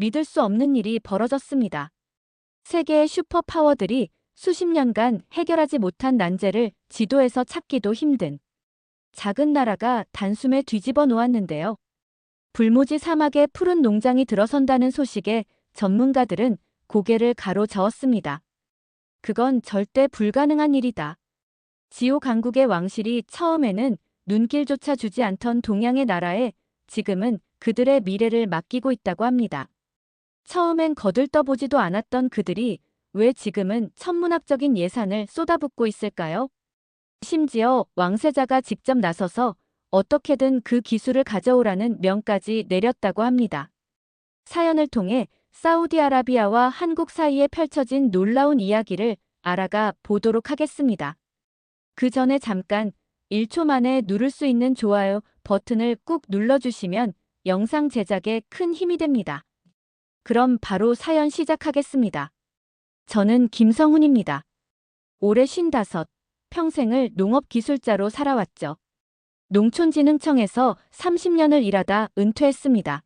믿을 수 없는 일이 벌어졌습니다. 세계의 슈퍼파워들이 수십 년간 해결하지 못한 난제를 지도에서 찾기도 힘든 작은 나라가 단숨에 뒤집어 놓았는데요. 불모지 사막에 푸른 농장이 들어선다는 소식에 전문가들은 고개를 가로저었습니다. 그건 절대 불가능한 일이다. 지오 강국의 왕실이 처음에는 눈길조차 주지 않던 동양의 나라에 지금은 그들의 미래를 맡기고 있다고 합니다. 처음엔 거들떠보지도 않았던 그들이 왜 지금은 천문학적인 예산을 쏟아붓고 있을까요? 심지어 왕세자가 직접 나서서 어떻게든 그 기술을 가져오라는 명까지 내렸다고 합니다. 사연을 통해 사우디아라비아와 한국 사이에 펼쳐진 놀라운 이야기를 알아가 보도록 하겠습니다. 그 전에 잠깐 1초 만에 누를 수 있는 좋아요 버튼을 꾹 눌러주시면 영상 제작에 큰 힘이 됩니다. 그럼 바로 사연 시작하겠습니다. 저는 김성훈입니다. 올해 55, 평생을 농업기술자로 살아왔죠. 농촌진흥청에서 30년을 일하다 은퇴했습니다.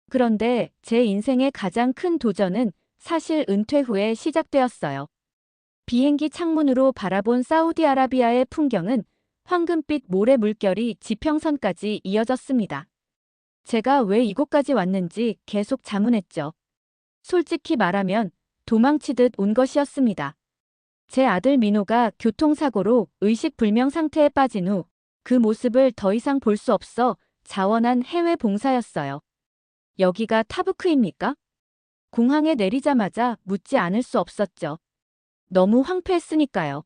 그런데 제 인생의 가장 큰 도전은 사실 은퇴 후에 시작되었어요. 비행기 창문으로 바라본 사우디아라비아의 풍경은 황금빛 모래 물결이 지평선까지 이어졌습니다. 제가 왜 이곳까지 왔는지 계속 자문했죠. 솔직히 말하면 도망치듯 온 것이었습니다. 제 아들 민호가 교통사고로 의식불명 상태에 빠진 후 그 모습을 더 이상 볼 수 없어 자원한 해외 봉사였어요. 여기가 타부크입니까? 공항에 내리자마자 묻지 않을 수 없었죠. 너무 황폐했으니까요.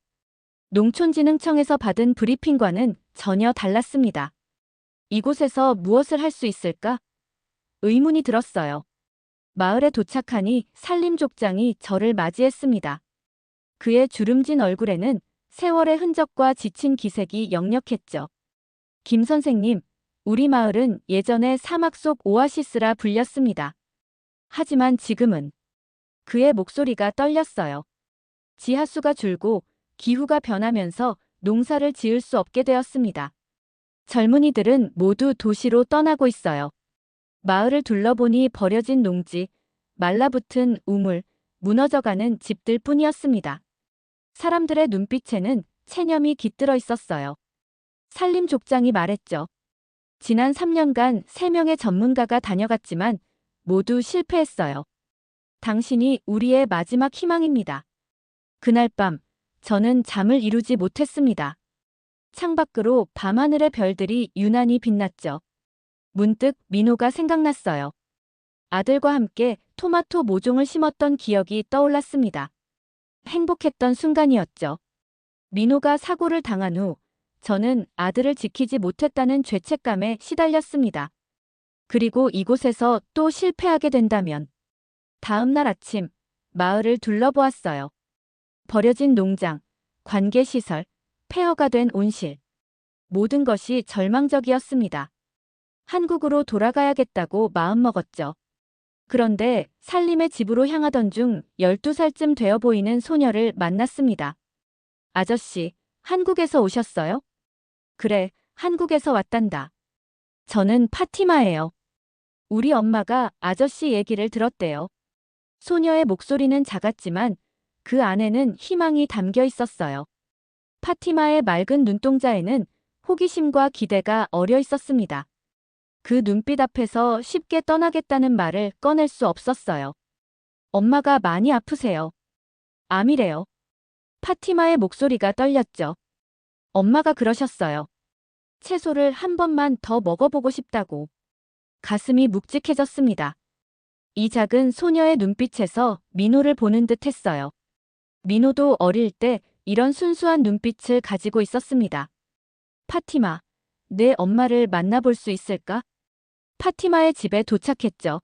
농촌진흥청에서 받은 브리핑과는 전혀 달랐습니다. 이곳에서 무엇을 할 수 있을까? 의문이 들었어요. 마을에 도착하니 산림족장이 저를 맞이했습니다. 그의 주름진 얼굴에는 세월의 흔적과 지친 기색이 역력했죠. 김 선생님, 우리 마을은 예전에 사막 속 오아시스라 불렸습니다. 하지만 지금은 그의 목소리가 떨렸어요. 지하수가 줄고 기후가 변하면서 농사를 지을 수 없게 되었습니다. 젊은이들은 모두 도시로 떠나고 있어요. 마을을 둘러보니 버려진 농지, 말라붙은 우물, 무너져가는 집들 뿐이었습니다. 사람들의 눈빛에는 체념이 깃들어 있었어요. 산림족장이 말했죠. 지난 3년간 3명의 전문가가 다녀갔지만 모두 실패했어요. 당신이 우리의 마지막 희망입니다. 그날 밤, 저는 잠을 이루지 못했습니다. 창밖으로 밤하늘의 별들이 유난히 빛났죠. 문득 민호가 생각났어요. 아들과 함께 토마토 모종을 심었던 기억이 떠올랐습니다. 행복했던 순간이었죠. 민호가 사고를 당한 후 저는 아들을 지키지 못했다는 죄책감에 시달렸습니다. 그리고 이곳에서 또 실패하게 된다면 다음 날 아침 마을을 둘러보았어요. 버려진 농장, 관계시설, 폐허가 된 온실. 모든 것이 절망적이었습니다. 한국으로 돌아가야겠다고 마음먹었죠. 그런데 살림의 집으로 향하던 중 12살쯤 되어 보이는 소녀를 만났습니다. 아저씨, 한국에서 오셨어요? 그래, 한국에서 왔단다. 저는 파티마예요. 우리 엄마가 아저씨 얘기를 들었대요. 소녀의 목소리는 작았지만 그 안에는 희망이 담겨 있었어요. 파티마의 맑은 눈동자에는 호기심과 기대가 어려 있었습니다. 그 눈빛 앞에서 쉽게 떠나겠다는 말을 꺼낼 수 없었어요. 엄마가 많이 아프세요. 암이래요. 파티마의 목소리가 떨렸죠. 엄마가 그러셨어요. 채소를 한 번만 더 먹어보고 싶다고. 가슴이 묵직해졌습니다. 이 작은 소녀의 눈빛에서 민호를 보는 듯 했어요. 민호도 어릴 때 이런 순수한 눈빛을 가지고 있었습니다. 파티마, 내 엄마를 만나볼 수 있을까? 파티마의 집에 도착했죠.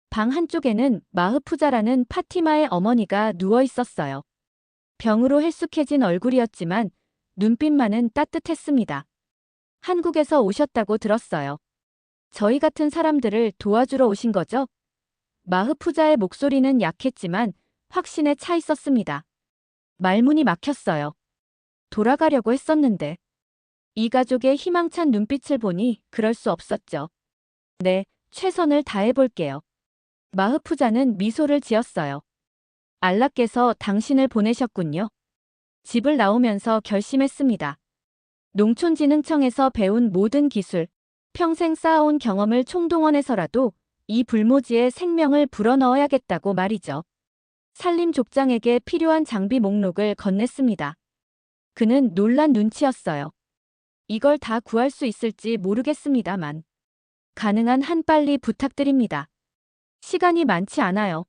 방 한쪽에는 마흐푸자라는 파티마의 어머니가 누워 있었어요. 병으로 헬쑥해진 얼굴이었지만 눈빛만은 따뜻했습니다. 한국에서 오셨다고 들었어요. 저희 같은 사람들을 도와주러 오신 거죠? 마흐푸자의 목소리는 약했지만 확신에 차 있었습니다. 말문이 막혔어요. 돌아가려고 했었는데. 이 가족의 희망찬 눈빛을 보니 그럴 수 없었죠. 네, 최선을 다해볼게요. 마흐푸자는 미소를 지었어요. 알라께서 당신을 보내셨군요. 집을 나오면서 결심했습니다. 농촌진흥청에서 배운 모든 기술, 평생 쌓아온 경험을 총동원해서라도 이 불모지에 생명을 불어넣어야겠다고 말이죠. 산림 족장에게 필요한 장비 목록을 건넸습니다. 그는 놀란 눈치였어요. 이걸 다 구할 수 있을지 모르겠습니다만 가능한 한 빨리 부탁드립니다. 시간이 많지 않아요.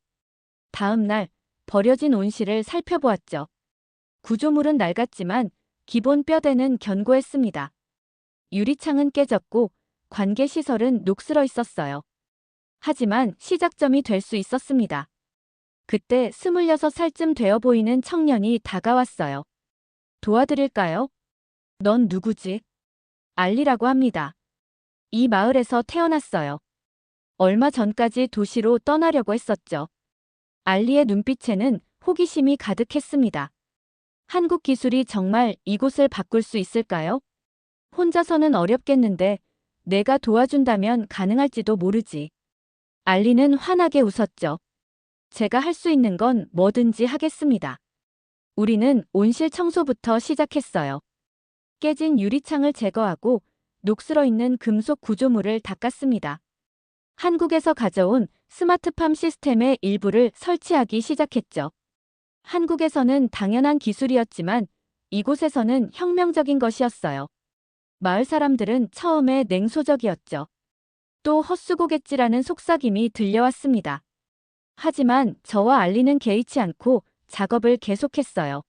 다음 날 버려진 온실을 살펴보았죠. 구조물은 낡았지만 기본 뼈대는 견고했습니다. 유리창은 깨졌고 관계시설은 녹슬어 있었어요. 하지만 시작점이 될 수 있었습니다. 그때 26살쯤 되어 보이는 청년이 다가왔어요. 도와드릴까요? 넌 누구지? 알리라고 합니다. 이 마을에서 태어났어요. 얼마 전까지 도시로 떠나려고 했었죠. 알리의 눈빛에는 호기심이 가득했습니다. 한국 기술이 정말 이곳을 바꿀 수 있을까요? 혼자서는 어렵겠는데 내가 도와준다면 가능할지도 모르지. 알리는 환하게 웃었죠. 제가 할 수 있는 건 뭐든지 하겠습니다. 우리는 온실 청소부터 시작했어요. 깨진 유리창을 제거하고 녹슬어 있는 금속 구조물을 닦았습니다. 한국에서 가져온 스마트팜 시스템의 일부를 설치하기 시작했죠. 한국에서는 당연한 기술이었지만 이곳에서는 혁명적인 것이었어요. 마을 사람들은 처음에 냉소적이었죠. 또 헛수고겠지라는 속삭임이 들려왔습니다. 하지만 저와 알리는 개의치 않고 작업을 계속했어요.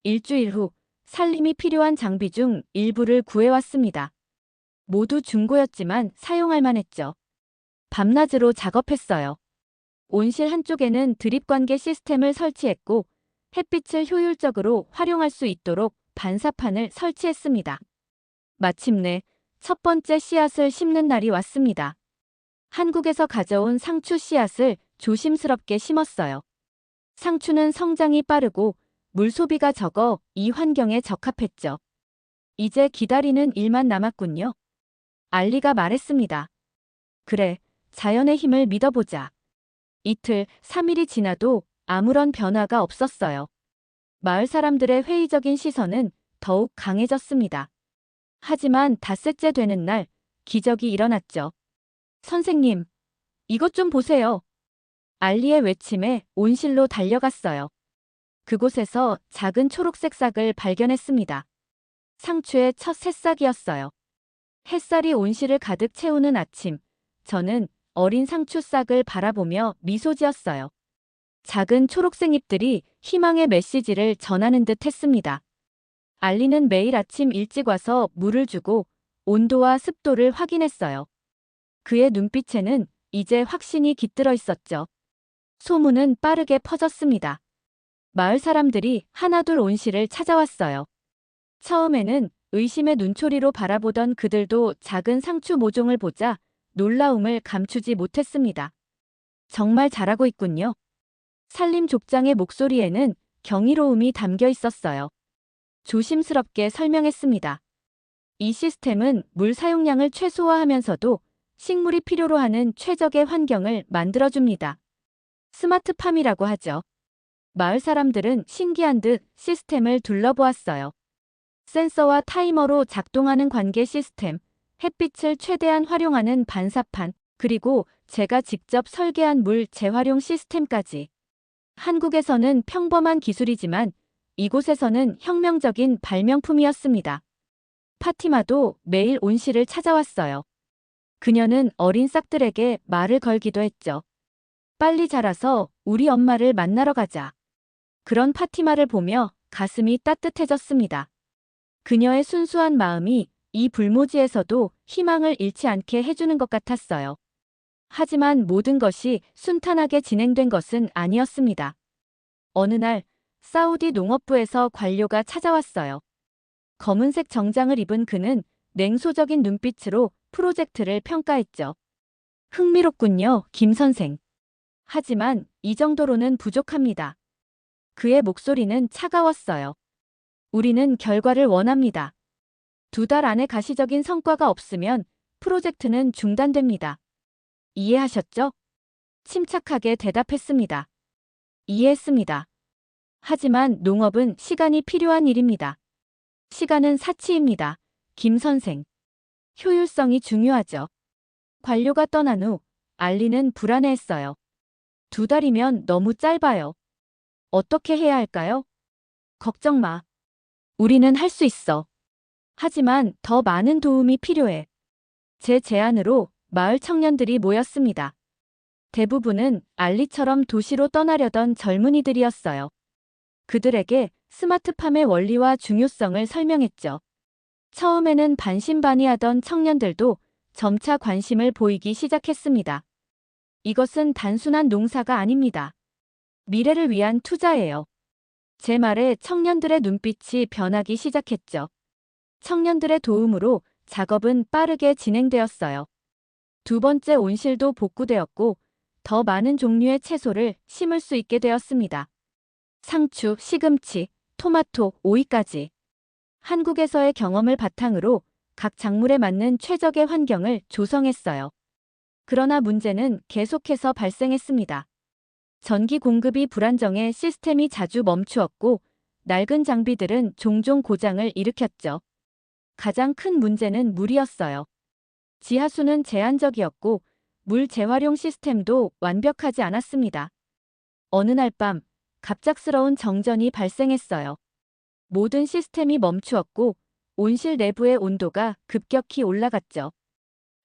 일주일 후 살림이 필요한 장비 중 일부를 구해왔습니다. 모두 중고였지만 사용할 만했죠. 밤낮으로 작업했어요. 온실 한쪽에는 드립관계 시스템을 설치했고 햇빛을 효율적으로 활용할 수 있도록 반사판을 설치했습니다. 마침내 첫 번째 씨앗을 심는 날이 왔습니다. 한국에서 가져온 상추 씨앗을 조심스럽게 심었어요. 상추는 성장이 빠르고 물 소비가 적어 이 환경에 적합했죠. 이제 기다리는 일만 남았군요. 알리가 말했습니다. 그래, 자연의 힘을 믿어보자. 이틀, 3일이 지나도 아무런 변화가 없었어요. 마을 사람들의 회의적인 시선은 더욱 강해졌습니다. 하지만 닷새째 되는 날, 기적이 일어났죠. 선생님, 이것 좀 보세요. 알리의 외침에 온실로 달려갔어요. 그곳에서 작은 초록색 싹을 발견했습니다. 상추의 첫 새싹이었어요. 햇살이 온실을 가득 채우는 아침, 저는 어린 상추 싹을 바라보며 미소 지었어요. 작은 초록색 잎들이 희망의 메시지를 전하는 듯 했습니다. 알리는 매일 아침 일찍 와서 물을 주고 온도와 습도를 확인했어요. 그의 눈빛에는 이제 확신이 깃들어 있었죠. 소문은 빠르게 퍼졌습니다. 마을 사람들이 하나둘 온실을 찾아왔어요. 처음에는 의심의 눈초리로 바라보던 그들도 작은 상추 모종을 보자 놀라움을 감추지 못했습니다. 정말 잘하고 있군요. 산림 족장의 목소리에는 경이로움이 담겨 있었어요. 조심스럽게 설명했습니다. 이 시스템은 물 사용량을 최소화하면서도 식물이 필요로 하는 최적의 환경을 만들어줍니다. 스마트팜이라고 하죠. 마을 사람들은 신기한 듯 시스템을 둘러보았어요. 센서와 타이머로 작동하는 관계 시스템, 햇빛을 최대한 활용하는 반사판, 그리고 제가 직접 설계한 물 재활용 시스템까지. 한국에서는 평범한 기술이지만 이곳에서는 혁명적인 발명품이었습니다. 파티마도 매일 온실을 찾아왔어요. 그녀는 어린 싹들에게 말을 걸기도 했죠. 빨리 자라서 우리 엄마를 만나러 가자. 그런 파티마를 보며 가슴이 따뜻해졌습니다. 그녀의 순수한 마음이 이 불모지에서도 희망을 잃지 않게 해주는 것 같았어요. 하지만 모든 것이 순탄하게 진행된 것은 아니었습니다. 어느 날 사우디 농업부에서 관료가 찾아왔어요. 검은색 정장을 입은 그는 냉소적인 눈빛으로 프로젝트를 평가했죠. 흥미롭군요, 김 선생. 하지만 이 정도로는 부족합니다. 그의 목소리는 차가웠어요. 우리는 결과를 원합니다. 2달 안에 가시적인 성과가 없으면 프로젝트는 중단됩니다. 이해하셨죠? 침착하게 대답했습니다. 이해했습니다. 하지만 농업은 시간이 필요한 일입니다. 시간은 사치입니다. 김 선생. 효율성이 중요하죠. 관료가 떠난 후 알리는 불안해했어요. 2달이면 너무 짧아요. 어떻게 해야 할까요? 걱정 마. 우리는 할 수 있어. 하지만 더 많은 도움이 필요해. 제 제안으로 마을 청년들이 모였습니다. 대부분은 알리처럼 도시로 떠나려던 젊은이들이었어요. 그들에게 스마트팜의 원리와 중요성을 설명했죠. 처음에는 반신반의하던 청년들도 점차 관심을 보이기 시작했습니다. 이것은 단순한 농사가 아닙니다. 미래를 위한 투자예요. 제 말에 청년들의 눈빛이 변하기 시작했죠. 청년들의 도움으로 작업은 빠르게 진행되었어요. 2번째 온실도 복구되었고 더 많은 종류의 채소를 심을 수 있게 되었습니다. 상추, 시금치, 토마토, 오이까지. 한국에서의 경험을 바탕으로 각 작물에 맞는 최적의 환경을 조성했어요. 그러나 문제는 계속해서 발생했습니다. 전기 공급이 불안정해 시스템이 자주 멈추었고 낡은 장비들은 종종 고장을 일으켰죠. 가장 큰 문제는 물이었어요. 지하수는 제한적이었고 물 재활용 시스템도 완벽하지 않았습니다. 어느 날 밤 갑작스러운 정전이 발생했어요. 모든 시스템이 멈추었고 온실 내부의 온도가 급격히 올라갔죠.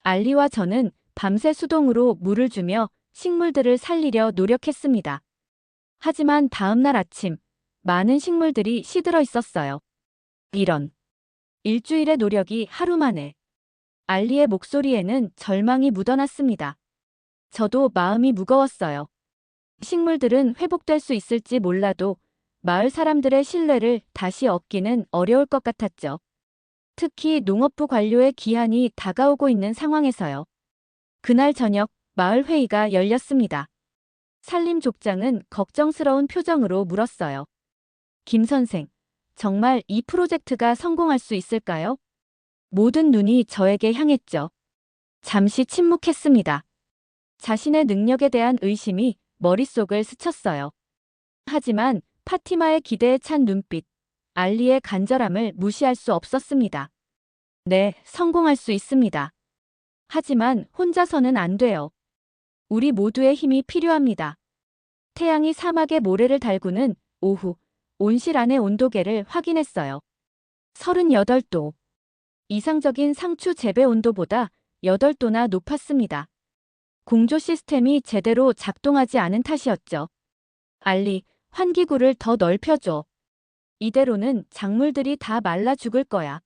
알리와 저는 밤새 수동으로 물을 주며 식물들을 살리려 노력했습니다. 하지만 다음 날 아침 많은 식물들이 시들어 있었어요. 이런. 일주일의 노력이 하루 만에. 알리의 목소리에는 절망이 묻어났습니다. 저도 마음이 무거웠어요. 식물들은 회복될 수 있을지 몰라도 마을 사람들의 신뢰를 다시 얻기는 어려울 것 같았죠. 특히 농업부 관료의 기한이 다가오고 있는 상황에서요. 그날 저녁 마을 회의가 열렸습니다. 산림족장은 걱정스러운 표정으로 물었어요. 김 선생, 정말 이 프로젝트가 성공할 수 있을까요? 모든 눈이 저에게 향했죠. 잠시 침묵했습니다. 자신의 능력에 대한 의심이 머릿속을 스쳤어요. 하지만 파티마의 기대에 찬 눈빛, 알리의 간절함을 무시할 수 없었습니다. 네, 성공할 수 있습니다. 하지만 혼자서는 안 돼요. 우리 모두의 힘이 필요합니다. 태양이 사막의 모래를 달구는 오후, 온실 안의 온도계를 확인했어요. 38도. 이상적인 상추 재배 온도보다 8도나 높았습니다. 공조 시스템이 제대로 작동하지 않은 탓이었죠. 알리, 환기구를 더 넓혀줘. 이대로는 작물들이 다 말라 죽을 거야.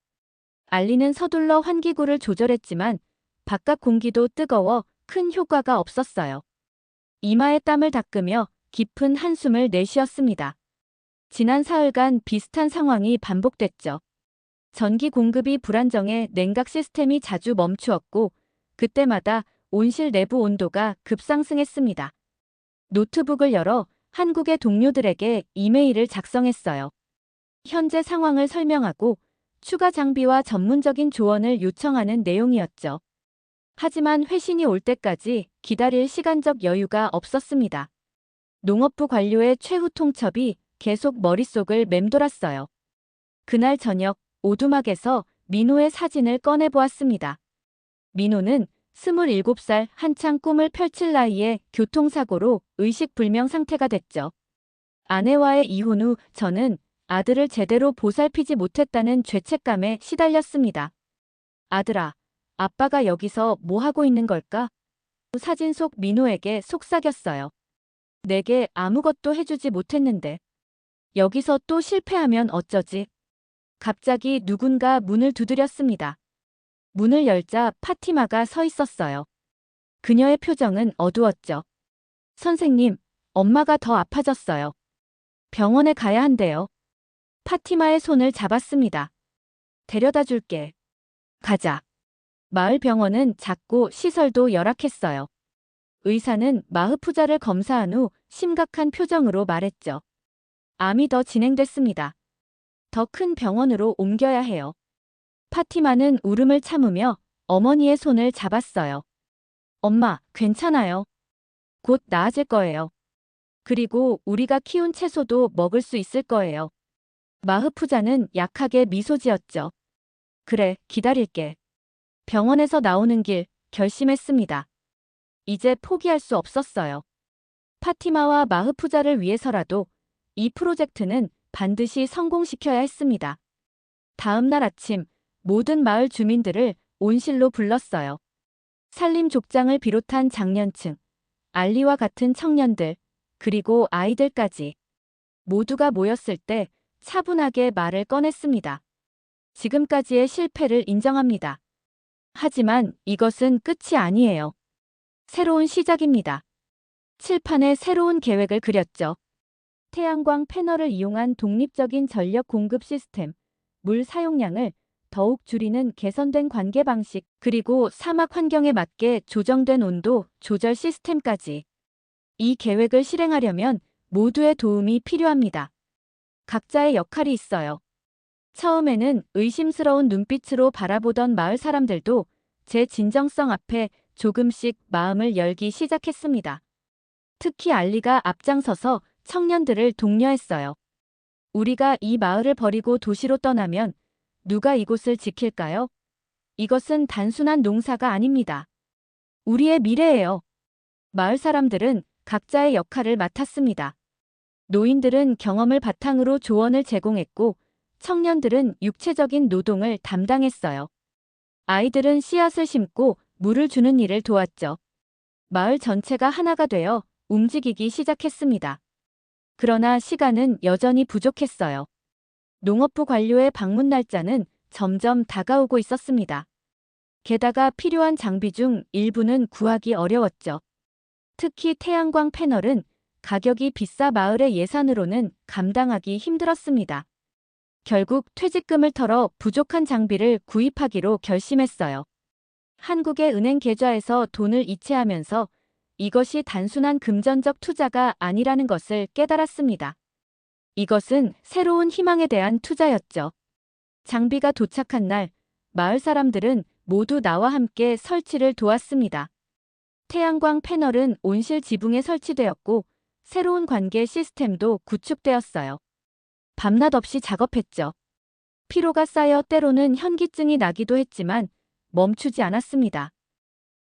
알리는 서둘러 환기구를 조절했지만 바깥 공기도 뜨거워 큰 효과가 없었어요. 이마에 땀을 닦으며 깊은 한숨을 내쉬었습니다. 지난 사흘간 비슷한 상황이 반복됐죠. 전기 공급이 불안정해 냉각 시스템이 자주 멈추었고 그때마다 온실 내부 온도가 급상승했습니다. 노트북을 열어 한국의 동료들에게 이메일을 작성했어요. 현재 상황을 설명하고 추가 장비와 전문적인 조언을 요청하는 내용이었죠. 하지만 회신이 올 때까지 기다릴 시간적 여유가 없었습니다. 농업부 관료의 최후 통첩이 계속 머릿속을 맴돌았어요. 그날 저녁 오두막에서 민호의 사진을 꺼내보았습니다. 민호는 27살 한창 꿈을 펼칠 나이에 교통사고로 의식불명 상태가 됐죠. 아내와의 이혼 후 저는 아들을 제대로 보살피지 못했다는 죄책감에 시달렸습니다. 아들아, 아빠가 여기서 뭐 하고 있는 걸까? 사진 속 민호에게 속삭였어요. 내게 아무것도 해주지 못했는데. 여기서 또 실패하면 어쩌지? 갑자기 누군가 문을 두드렸습니다. 문을 열자 파티마가 서 있었어요. 그녀의 표정은 어두웠죠. 선생님, 엄마가 더 아파졌어요. 병원에 가야 한대요. 파티마의 손을 잡았습니다. 데려다 줄게. 가자. 마을 병원은 작고 시설도 열악했어요. 의사는 마흐푸자를 검사한 후 심각한 표정으로 말했죠. 암이 더 진행됐습니다. 더 큰 병원으로 옮겨야 해요. 파티마는 울음을 참으며 어머니의 손을 잡았어요. 엄마, 괜찮아요. 곧 나아질 거예요. 그리고 우리가 키운 채소도 먹을 수 있을 거예요. 마흐푸자는 약하게 미소 지었죠. 그래, 기다릴게. 병원에서 나오는 길 결심했습니다. 이제 포기할 수 없었어요. 파티마와 마흐푸자를 위해서라도 이 프로젝트는 반드시 성공시켜야 했습니다. 다음 날 아침 모든 마을 주민들을 온실로 불렀어요. 산림족장을 비롯한 장년층, 알리와 같은 청년들, 그리고 아이들까지 모두가 모였을 때 차분하게 말을 꺼냈습니다. 지금까지의 실패를 인정합니다. 하지만 이것은 끝이 아니에요. 새로운 시작입니다. 칠판에 새로운 계획을 그렸죠. 태양광 패널을 이용한 독립적인 전력 공급 시스템, 물 사용량을 더욱 줄이는 개선된 관계 방식, 그리고 사막 환경에 맞게 조정된 온도 조절 시스템까지. 이 계획을 실행하려면 모두의 도움이 필요합니다. 각자의 역할이 있어요. 처음에는 의심스러운 눈빛으로 바라보던 마을 사람들도 제 진정성 앞에 조금씩 마음을 열기 시작했습니다. 특히 알리가 앞장서서 청년들을 독려했어요. 우리가 이 마을을 버리고 도시로 떠나면 누가 이곳을 지킬까요? 이것은 단순한 농사가 아닙니다. 우리의 미래예요. 마을 사람들은 각자의 역할을 맡았습니다. 노인들은 경험을 바탕으로 조언을 제공했고, 청년들은 육체적인 노동을 담당했어요. 아이들은 씨앗을 심고 물을 주는 일을 도왔죠. 마을 전체가 하나가 되어 움직이기 시작했습니다. 그러나 시간은 여전히 부족했어요. 농업부 관료의 방문 날짜는 점점 다가오고 있었습니다. 게다가 필요한 장비 중 일부는 구하기 어려웠죠. 특히 태양광 패널은 가격이 비싸 마을의 예산으로는 감당하기 힘들었습니다. 결국 퇴직금을 털어 부족한 장비를 구입하기로 결심했어요. 한국의 은행 계좌에서 돈을 이체하면서 이것이 단순한 금전적 투자가 아니라는 것을 깨달았습니다. 이것은 새로운 희망에 대한 투자였죠. 장비가 도착한 날, 마을 사람들은 모두 나와 함께 설치를 도왔습니다. 태양광 패널은 온실 지붕에 설치되었고, 새로운 관계 시스템도 구축되었어요. 밤낮 없이 작업했죠. 피로가 쌓여 때로는 현기증이 나기도 했지만 멈추지 않았습니다.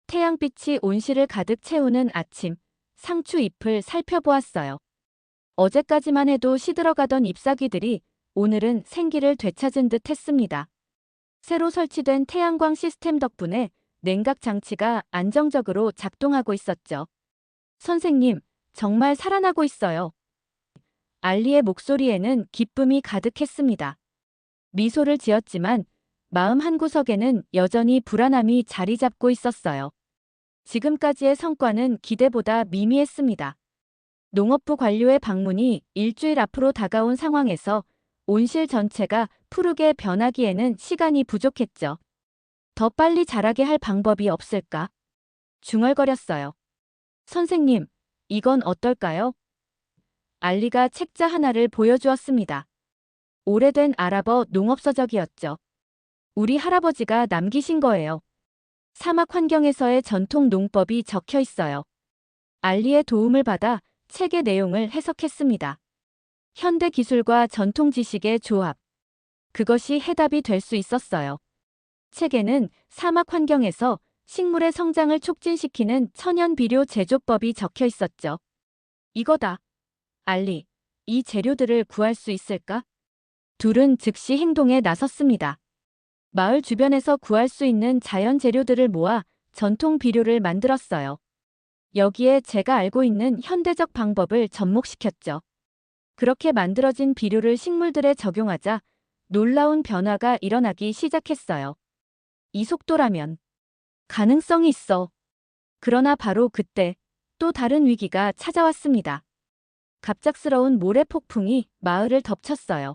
태양빛이 온실을 가득 채우는 아침, 상추 잎을 살펴보았어요. 어제까지만 해도 시들어가던 잎사귀들이 오늘은 생기를 되찾은 듯 했습니다. 새로 설치된 태양광 시스템 덕분에 냉각 장치가 안정적으로 작동하고 있었죠. 선생님, 정말 살아나고 있어요. 알리의 목소리에는 기쁨이 가득했습니다. 미소를 지었지만 마음 한구석에는 여전히 불안함이 자리 잡고 있었어요. 지금까지의 성과는 기대보다 미미했습니다. 농업부 관료의 방문이 일주일 앞으로 다가온 상황에서 온실 전체가 푸르게 변하기에는 시간이 부족했죠. 더 빨리 자라게 할 방법이 없을까? 중얼거렸어요. 선생님, 이건 어떨까요? 알리가 책자 하나를 보여주었습니다. 오래된 아랍어 농업서적이었죠. 우리 할아버지가 남기신 거예요. 사막 환경에서의 전통 농법이 적혀 있어요. 알리의 도움을 받아 책의 내용을 해석했습니다. 현대 기술과 전통 지식의 조합. 그것이 해답이 될 수 있었어요. 책에는 사막 환경에서 식물의 성장을 촉진시키는 천연 비료 제조법이 적혀 있었죠. 이거다. 알리, 이 재료들을 구할 수 있을까? 둘은 즉시 행동에 나섰습니다. 마을 주변에서 구할 수 있는 자연 재료들을 모아 전통 비료를 만들었어요. 여기에 제가 알고 있는 현대적 방법을 접목시켰죠. 그렇게 만들어진 비료를 식물들에 적용하자 놀라운 변화가 일어나기 시작했어요. 이 속도라면 가능성이 있어. 그러나 바로 그때 또 다른 위기가 찾아왔습니다. 갑작스러운 모래 폭풍이 마을을 덮쳤어요.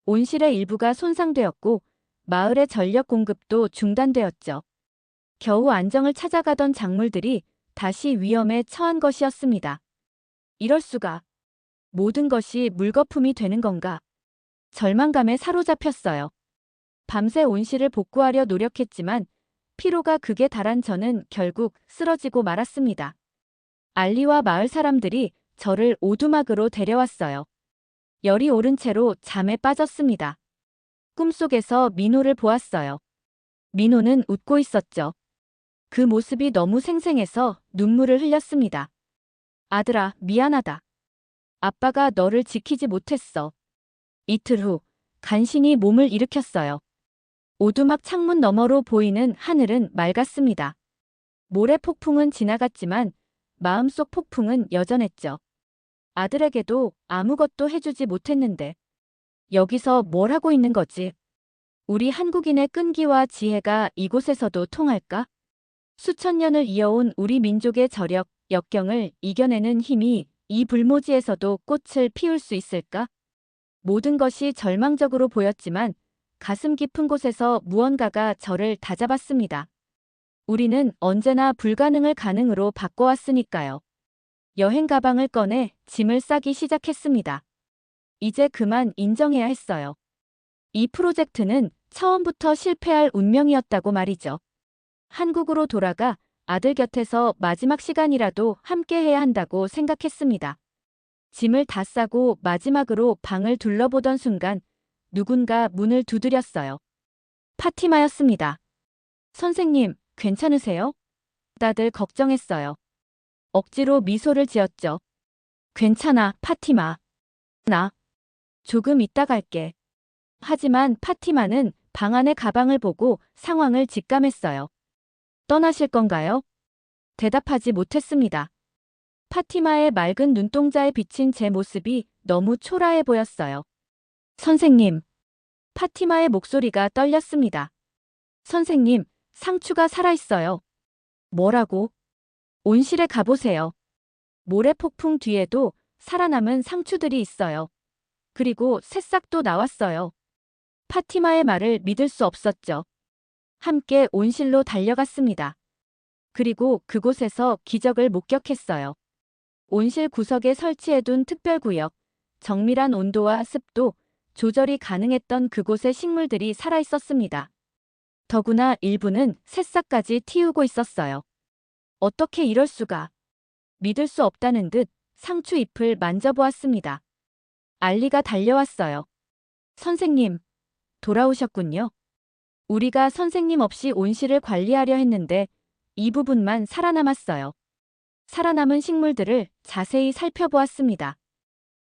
온실의 일부가 손상되었고 마을의 전력 공급도 중단되었죠. 겨우 안정을 찾아가던 작물들이 다시 위험에 처한 것이었습니다. 이럴 수가. 모든 것이 물거품이 되는 건가? 절망감에 사로잡혔어요. 밤새 온실을 복구하려 노력했지만 피로가 극에 달한 저는 결국 쓰러지고 말았습니다. 알리와 마을 사람들이 저를 오두막으로 데려왔어요. 열이 오른 채로 잠에 빠졌습니다. 꿈속에서 민호를 보았어요. 민호는 웃고 있었죠. 그 모습이 너무 생생해서 눈물을 흘렸습니다. 아들아, 미안하다. 아빠가 너를 지키지 못했어. 이틀 후, 간신히 몸을 일으켰어요. 오두막 창문 너머로 보이는 하늘은 맑았습니다. 모래 폭풍은 지나갔지만 마음속 폭풍은 여전했죠. 아들에게도 아무것도 해주지 못했는데 여기서 뭘 하고 있는 거지? 우리 한국인의 끈기와 지혜가 이곳에서도 통할까? 수천 년을 이어온 우리 민족의 저력, 역경을 이겨내는 힘이 이 불모지에서도 꽃을 피울 수 있을까? 모든 것이 절망적으로 보였지만 가슴 깊은 곳에서 무언가가 저를 다잡았습니다. 우리는 언제나 불가능을 가능으로 바꿔왔으니까요. 여행 가방을 꺼내 짐을 싸기 시작했습니다. 이제 그만 인정해야 했어요. 이 프로젝트는 처음부터 실패할 운명이었다고 말이죠. 한국으로 돌아가 아들 곁에서 마지막 시간이라도 함께해야 한다고 생각했습니다. 짐을 다 싸고 마지막으로 방을 둘러보던 순간 누군가 문을 두드렸어요. 파티마였습니다. 선생님, 괜찮으세요? 다들 걱정했어요. 억지로 미소를 지었죠. 괜찮아, 파티마. 나 조금 이따 갈게. 하지만 파티마는 방 안의 가방을 보고 상황을 직감했어요. 떠나실 건가요? 대답하지 못했습니다. 파티마의 맑은 눈동자에 비친 제 모습이 너무 초라해 보였어요. 선생님. 파티마의 목소리가 떨렸습니다. 선생님, 상추가 살아있어요. 뭐라고? 온실에 가보세요. 모래폭풍 뒤에도 살아남은 상추들이 있어요. 그리고 새싹도 나왔어요. 파티마의 말을 믿을 수 없었죠. 함께 온실로 달려갔습니다. 그리고 그곳에서 기적을 목격했어요. 온실 구석에 설치해둔 특별구역, 정밀한 온도와 습도, 조절이 가능했던 그곳의 식물들이 살아있었습니다. 더구나 일부는 새싹까지 틔우고 있었어요. 어떻게 이럴 수가. 믿을 수 없다는 듯 상추 잎을 만져보았습니다. 알리가 달려왔어요. 선생님, 돌아오셨군요. 우리가 선생님 없이 온실을 관리하려 했는데 이 부분만 살아남았어요. 살아남은 식물들을 자세히 살펴보았습니다.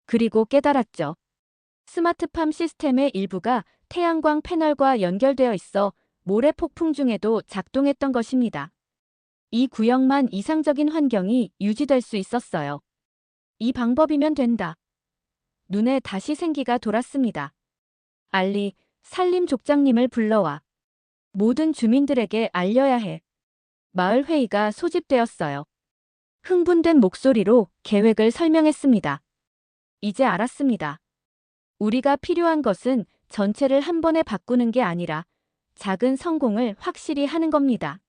그리고 깨달았죠. 스마트팜 시스템의 일부가 태양광 패널과 연결되어 있어 모래 폭풍 중에도 작동했던 것입니다. 이 구역만 이상적인 환경이 유지될 수 있었어요. 이 방법이면 된다. 눈에 다시 생기가 돌았습니다. 알리, 산림족장님을 불러와. 모든 주민들에게 알려야 해. 마을 회의가 소집되었어요. 흥분된 목소리로 계획을 설명했습니다. 이제 알았습니다. 우리가 필요한 것은 전체를 한 번에 바꾸는 게 아니라 작은 성공을 확실히 하는 겁니다.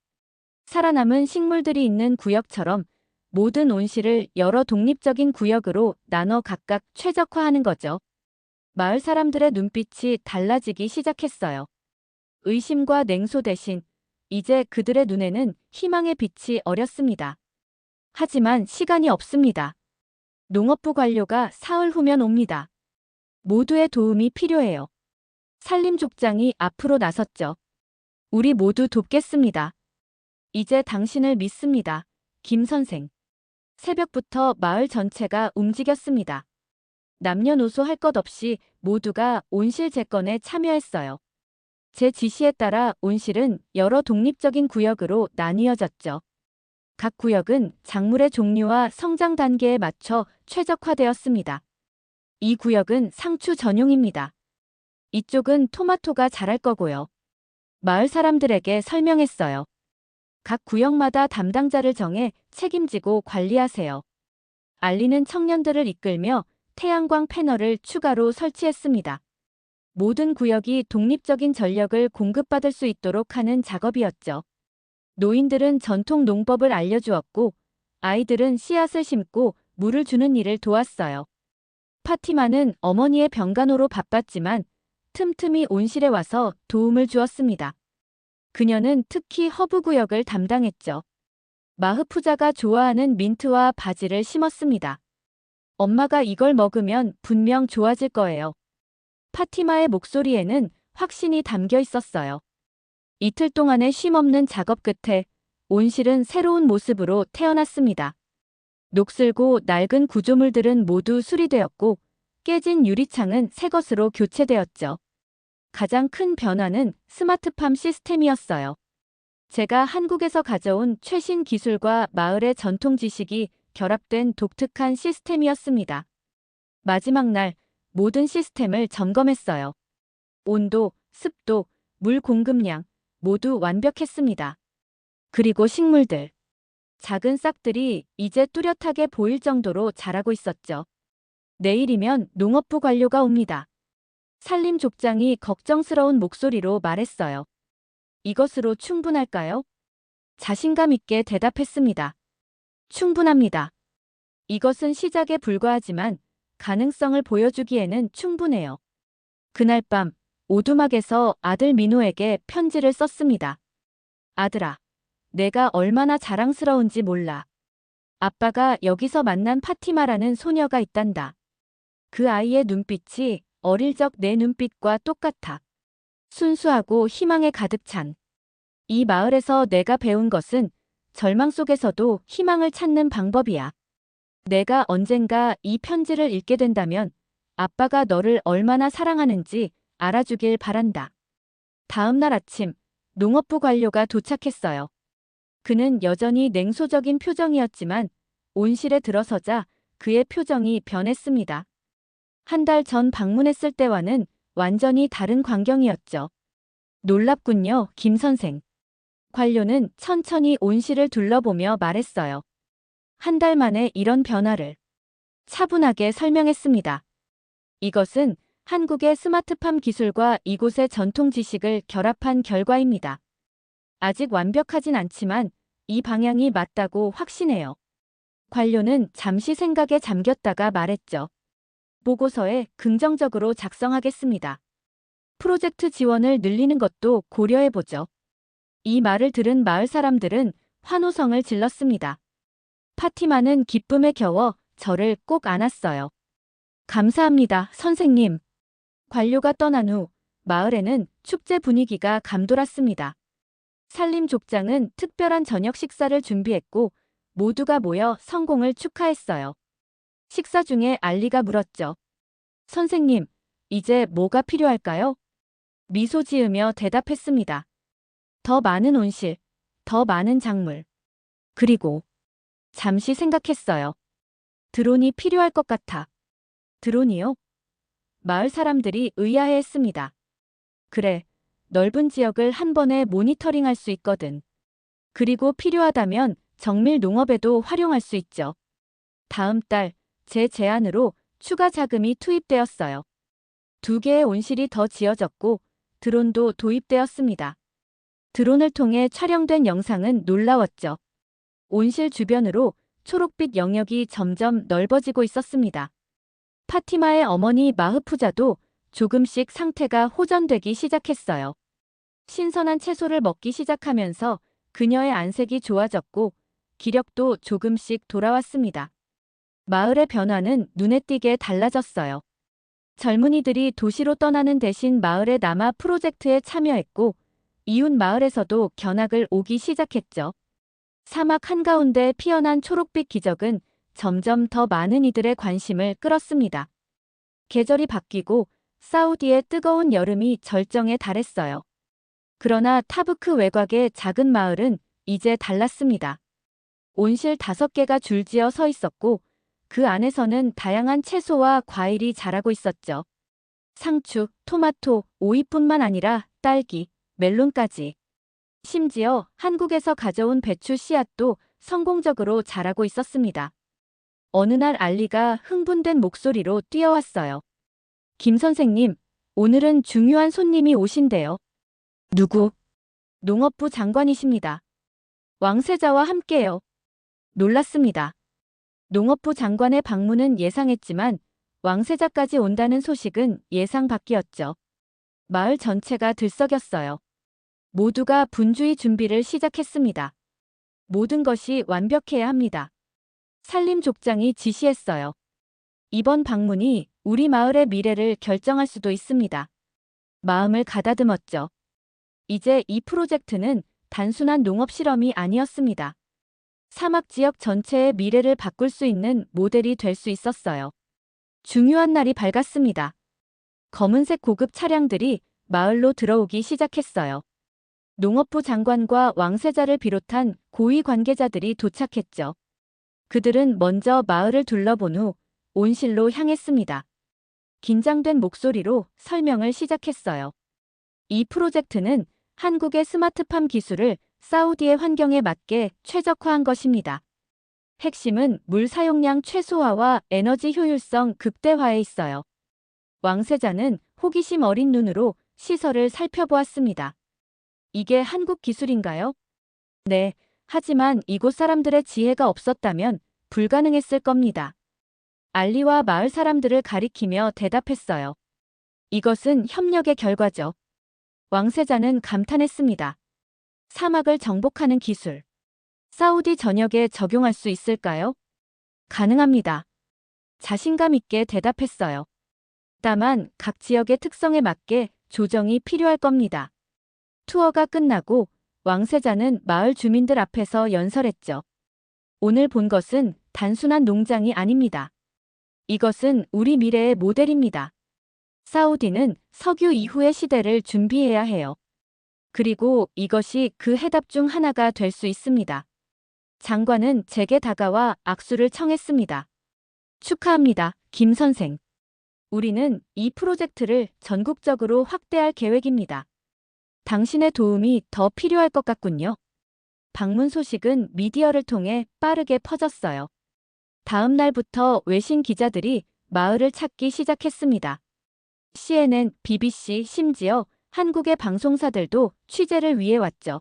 살아남은 식물들이 있는 구역처럼 모든 온실을 여러 독립적인 구역으로 나눠 각각 최적화하는 거죠. 마을 사람들의 눈빛이 달라지기 시작했어요. 의심과 냉소 대신 이제 그들의 눈에는 희망의 빛이 어렸습니다. 하지만 시간이 없습니다. 농업부 관료가 사흘 후면 옵니다. 모두의 도움이 필요해요. 산림족장이 앞으로 나섰죠. 우리 모두 돕겠습니다. 이제 당신을 믿습니다. 김 선생. 새벽부터 마을 전체가 움직였습니다. 남녀노소 할 것 없이 모두가 온실 재건에 참여했어요. 제 지시에 따라 온실은 여러 독립적인 구역으로 나뉘어졌죠. 각 구역은 작물의 종류와 성장 단계에 맞춰 최적화되었습니다. 이 구역은 상추 전용입니다. 이쪽은 토마토가 자랄 거고요. 마을 사람들에게 설명했어요. 각 구역마다 담당자를 정해 책임지고 관리하세요. 알리는 청년들을 이끌며 태양광 패널을 추가로 설치했습니다. 모든 구역이 독립적인 전력을 공급받을 수 있도록 하는 작업이었죠. 노인들은 전통 농법을 알려주었고 아이들은 씨앗을 심고 물을 주는 일을 도왔어요. 파티마는 어머니의 병간호로 바빴지만 틈틈이 온실에 와서 도움을 주었습니다. 그녀는 특히 허브 구역을 담당했죠. 마흐푸자가 좋아하는 민트와 바지를 심었습니다. 엄마가 이걸 먹으면 분명 좋아질 거예요. 파티마의 목소리에는 확신이 담겨 있었어요. 이틀 동안의 쉼없는 작업 끝에 온실은 새로운 모습으로 태어났습니다. 녹슬고 낡은 구조물들은 모두 수리되었고 깨진 유리창은 새 것으로 교체되었죠. 가장 큰 변화는 스마트팜 시스템이었어요. 제가 한국에서 가져온 최신 기술과 마을의 전통 지식이 결합된 독특한 시스템이었습니다. 마지막 날 모든 시스템을 점검했어요. 온도, 습도, 물 공급량 모두 완벽했습니다. 그리고 식물들. 작은 싹들이 이제 뚜렷하게 보일 정도로 자라고 있었죠. 내일이면 농업부 관료가 옵니다. 산림 족장이 걱정스러운 목소리로 말했어요. 이것으로 충분할까요? 자신감 있게 대답했습니다. 충분합니다. 이것은 시작에 불과하지만 가능성을 보여주기에는 충분해요. 그날 밤 오두막에서 아들 민호에게 편지를 썼습니다. 아들아, 내가 얼마나 자랑스러운지 몰라. 아빠가 여기서 만난 파티마라는 소녀가 있단다. 그 아이의 눈빛이 어릴 적 내 눈빛과 똑같아. 순수하고 희망에 가득 찬. 이 마을에서 내가 배운 것은 절망 속에서도 희망을 찾는 방법이야. 내가 언젠가 이 편지를 읽게 된다면 아빠가 너를 얼마나 사랑하는지 알아주길 바란다. 다음 날 아침, 농업부 관료가 도착했어요. 그는 여전히 냉소적인 표정이었지만 온실에 들어서자 그의 표정이 변했습니다. 한 달 전 방문했을 때와는 완전히 다른 광경이었죠. 놀랍군요, 김 선생. 관료는 천천히 온실을 둘러보며 말했어요. 한 달 만에 이런 변화를. 차분하게 설명했습니다. 이것은 한국의 스마트팜 기술과 이곳의 전통 지식을 결합한 결과입니다. 아직 완벽하진 않지만 이 방향이 맞다고 확신해요. 관료는 잠시 생각에 잠겼다가 말했죠. 보고서에 긍정적으로 작성하겠습니다. 프로젝트 지원을 늘리는 것도 고려해보죠. 이 말을 들은 마을 사람들은 환호성을 질렀습니다. 파티마는 기쁨에 겨워 저를 꼭 안았어요. 감사합니다, 선생님. 관료가 떠난 후 마을에는 축제 분위기가 감돌았습니다. 산림 족장은 특별한 저녁 식사를 준비했고 모두가 모여 성공을 축하했어요. 식사 중에 알리가 물었죠. 선생님, 이제 뭐가 필요할까요? 미소 지으며 대답했습니다. 더 많은 온실, 더 많은 작물. 그리고 잠시 생각했어요. 드론이 필요할 것 같아. 드론이요? 마을 사람들이 의아해했습니다. 그래, 넓은 지역을 한 번에 모니터링할 수 있거든. 그리고 필요하다면 정밀 농업에도 활용할 수 있죠. 다음 달 제 제안으로 추가 자금이 투입되었어요. 2개의 온실이 더 지어졌고 드론도 도입되었습니다. 드론을 통해 촬영된 영상은 놀라웠죠. 온실 주변으로 초록빛 영역이 점점 넓어지고 있었습니다. 파티마의 어머니 마흐푸자도 조금씩 상태가 호전되기 시작했어요. 신선한 채소를 먹기 시작하면서 그녀의 안색이 좋아졌고 기력도 조금씩 돌아왔습니다. 마을의 변화는 눈에 띄게 달라졌어요. 젊은이들이 도시로 떠나는 대신 마을에 남아 프로젝트에 참여했고 이웃 마을에서도 견학을 오기 시작했죠. 사막 한가운데 피어난 초록빛 기적은 점점 더 많은 이들의 관심을 끌었습니다. 계절이 바뀌고 사우디의 뜨거운 여름이 절정에 달했어요. 그러나 타부크 외곽의 작은 마을은 이제 달랐습니다. 온실 5개가 줄지어 서 있었고 그 안에서는 다양한 채소와 과일이 자라고 있었죠. 상추, 토마토, 오이뿐만 아니라 딸기, 멜론까지. 심지어 한국에서 가져온 배추 씨앗도 성공적으로 자라고 있었습니다. 어느 날 알리가 흥분된 목소리로 뛰어왔어요. 김 선생님, 오늘은 중요한 손님이 오신대요. 누구? 농업부 장관이십니다. 왕세자와 함께요. 놀랐습니다. 농업부 장관의 방문은 예상했지만 왕세자까지 온다는 소식은 예상 밖이었죠. 마을 전체가 들썩였어요. 모두가 분주히 준비를 시작했습니다. 모든 것이 완벽해야 합니다. 산림족장이 지시했어요. 이번 방문이 우리 마을의 미래를 결정할 수도 있습니다. 마음을 가다듬었죠. 이제 이 프로젝트는 단순한 농업 실험이 아니었습니다. 사막 지역 전체의 미래를 바꿀 수 있는 모델이 될 수 있었어요. 중요한 날이 밝았습니다. 검은색 고급 차량들이 마을로 들어오기 시작했어요. 농업부 장관과 왕세자를 비롯한 고위 관계자들이 도착했죠. 그들은 먼저 마을을 둘러본 후 온실로 향했습니다. 긴장된 목소리로 설명을 시작했어요. 이 프로젝트는 한국의 스마트팜 기술을 사우디의 환경에 맞게 최적화한 것입니다. 핵심은 물 사용량 최소화와 에너지 효율성 극대화에 있어요. 왕세자는 호기심 어린 눈으로 시설을 살펴보았습니다. 이게 한국 기술인가요? 네, 하지만 이곳 사람들의 지혜가 없었다면 불가능했을 겁니다. 알리와 마을 사람들을 가리키며 대답했어요. 이것은 협력의 결과죠. 왕세자는 감탄했습니다. 사막을 정복하는 기술. 사우디 전역에 적용할 수 있을까요? 가능합니다. 자신감 있게 대답했어요. 다만 각 지역의 특성에 맞게 조정이 필요할 겁니다. 투어가 끝나고 왕세자는 마을 주민들 앞에서 연설했죠. 오늘 본 것은 단순한 농장이 아닙니다. 이것은 우리 미래의 모델입니다. 사우디는 석유 이후의 시대를 준비해야 해요. 그리고 이것이 그 해답 중 하나가 될 수 있습니다. 장관은 제게 다가와 악수를 청했습니다. 축하합니다, 김 선생. 우리는 이 프로젝트를 전국적으로 확대할 계획입니다. 당신의 도움이 더 필요할 것 같군요. 방문 소식은 미디어를 통해 빠르게 퍼졌어요. 다음 날부터 외신 기자들이 마을을 찾기 시작했습니다. CNN, BBC, 심지어 한국의 방송사들도 취재를 위해 왔죠.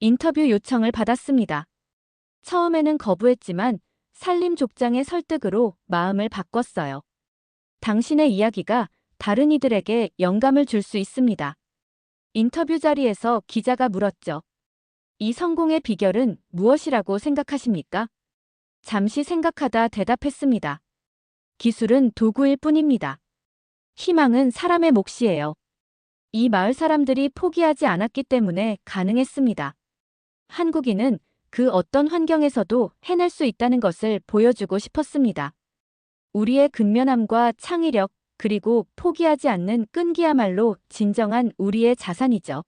인터뷰 요청을 받았습니다. 처음에는 거부했지만 산림족장의 설득으로 마음을 바꿨어요. 당신의 이야기가 다른 이들에게 영감을 줄 수 있습니다. 인터뷰 자리에서 기자가 물었죠. 이 성공의 비결은 무엇이라고 생각하십니까? 잠시 생각하다 대답했습니다. 기술은 도구일 뿐입니다. 희망은 사람의 몫이에요. 이 마을 사람들이 포기하지 않았기 때문에 가능했습니다. 한국인은 그 어떤 환경에서도 해낼 수 있다는 것을 보여주고 싶었습니다. 우리의 근면함과 창의력, 그리고 포기하지 않는 끈기야말로 진정한 우리의 자산이죠.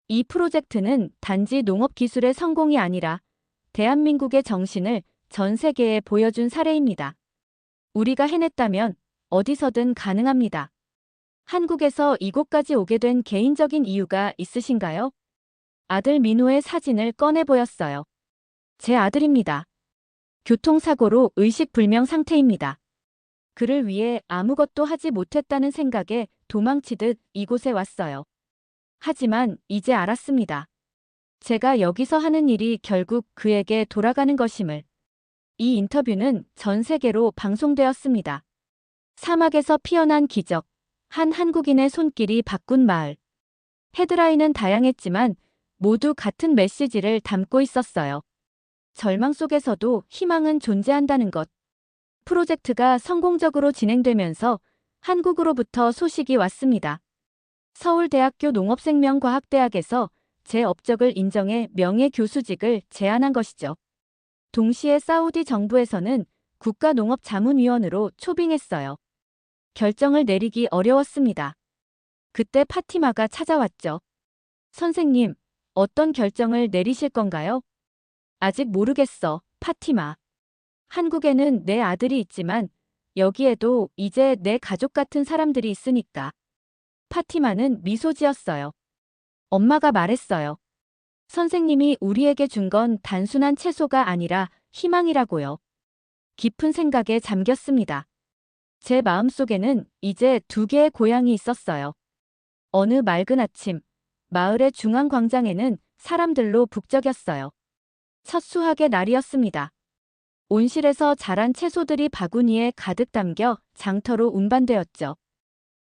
이 프로젝트는 단지 농업 기술의 성공이 아니라 대한민국의 정신을 전 세계에 보여준 사례입니다. 우리가 해냈다면 어디서든 가능합니다. 한국에서 이곳까지 오게 된 개인적인 이유가 있으신가요? 아들 민호의 사진을 꺼내 보였어요. 제 아들입니다. 교통사고로 의식불명 상태입니다. 그를 위해 아무것도 하지 못했다는 생각에 도망치듯 이곳에 왔어요. 하지만 이제 알았습니다. 제가 여기서 하는 일이 결국 그에게 돌아가는 것임을. 이 인터뷰는 전 세계로 방송되었습니다. 사막에서 피어난 기적, 한 한국인의 손길이 바꾼 마을. 헤드라인은 다양했지만 모두 같은 메시지를 담고 있었어요. 절망 속에서도 희망은 존재한다는 것. 프로젝트가 성공적으로 진행되면서 한국으로부터 소식이 왔습니다. 서울대학교 농업생명과학대학에서 제 업적을 인정해 명예교수직을 제안한 것이죠. 동시에 사우디 정부에서는 국가농업자문위원으로 초빙했어요. 결정을 내리기 어려웠습니다. 그때 파티마가 찾아왔죠. 선생님, 어떤 결정을 내리실 건가요? 아직 모르겠어, 파티마. 한국에는 내 아들이 있지만 여기에도 이제 내 가족 같은 사람들이 있으니까. 파티마는 미소 지었어요. 엄마가 말했어요. 선생님이 우리에게 준 건 단순한 채소가 아니라 희망이라고요. 깊은 생각에 잠겼습니다. 제 마음속에는 이제 두 개의 고향이 있었어요. 어느 맑은 아침, 마을의 중앙 광장에는 사람들로 북적였어요. 첫 수확의 날이었습니다. 온실에서 자란 채소들이 바구니에 가득 담겨 장터로 운반되었죠.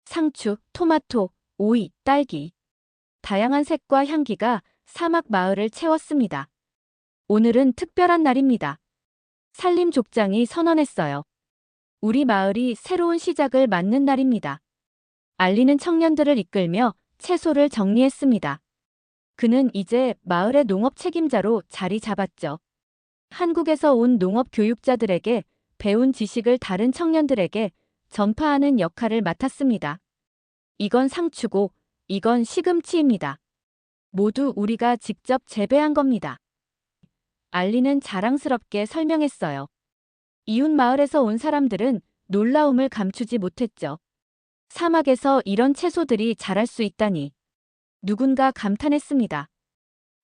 상추, 토마토, 오이, 딸기. 다양한 색과 향기가 사막 마을을 채웠습니다. 오늘은 특별한 날입니다. 산림족장이 선언했어요. 우리 마을이 새로운 시작을 맞는 날입니다. 알리는 청년들을 이끌며 채소를 정리했습니다. 그는 이제 마을의 농업 책임자로 자리 잡았죠. 한국에서 온 농업 교육자들에게 배운 지식을 다른 청년들에게 전파하는 역할을 맡았습니다. 이건 상추고 이건 시금치입니다. 모두 우리가 직접 재배한 겁니다. 알리는 자랑스럽게 설명했어요. 이웃 마을에서 온 사람들은 놀라움을 감추지 못했죠. 사막에서 이런 채소들이 자랄 수 있다니. 누군가 감탄했습니다.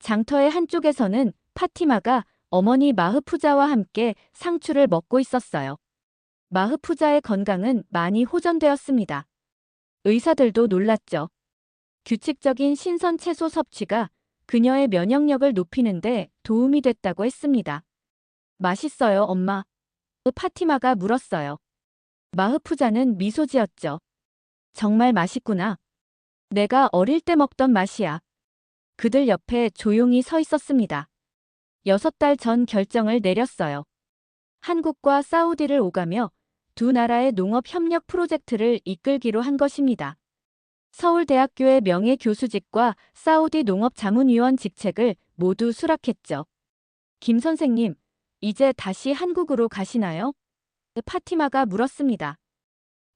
장터의 한쪽에서는 파티마가 어머니 마흐푸자와 함께 상추를 먹고 있었어요. 마흐푸자의 건강은 많이 호전되었습니다. 의사들도 놀랐죠. 규칙적인 신선 채소 섭취가 그녀의 면역력을 높이는데 도움이 됐다고 했습니다. 맛있어요, 엄마. 파티마가 물었어요. 마흐푸자는 미소 지었죠. 정말 맛있구나. 내가 어릴 때 먹던 맛이야. 그들 옆에 조용히 서 있었습니다. 6달 전 결정을 내렸어요. 한국과 사우디를 오가며 두 나라의 농업 협력 프로젝트를 이끌기로 한 것입니다. 서울대학교의 명예교수직과 사우디 농업자문위원 직책을 모두 수락했죠. 김 선생님, 이제 다시 한국으로 가시나요? 파티마가 물었습니다.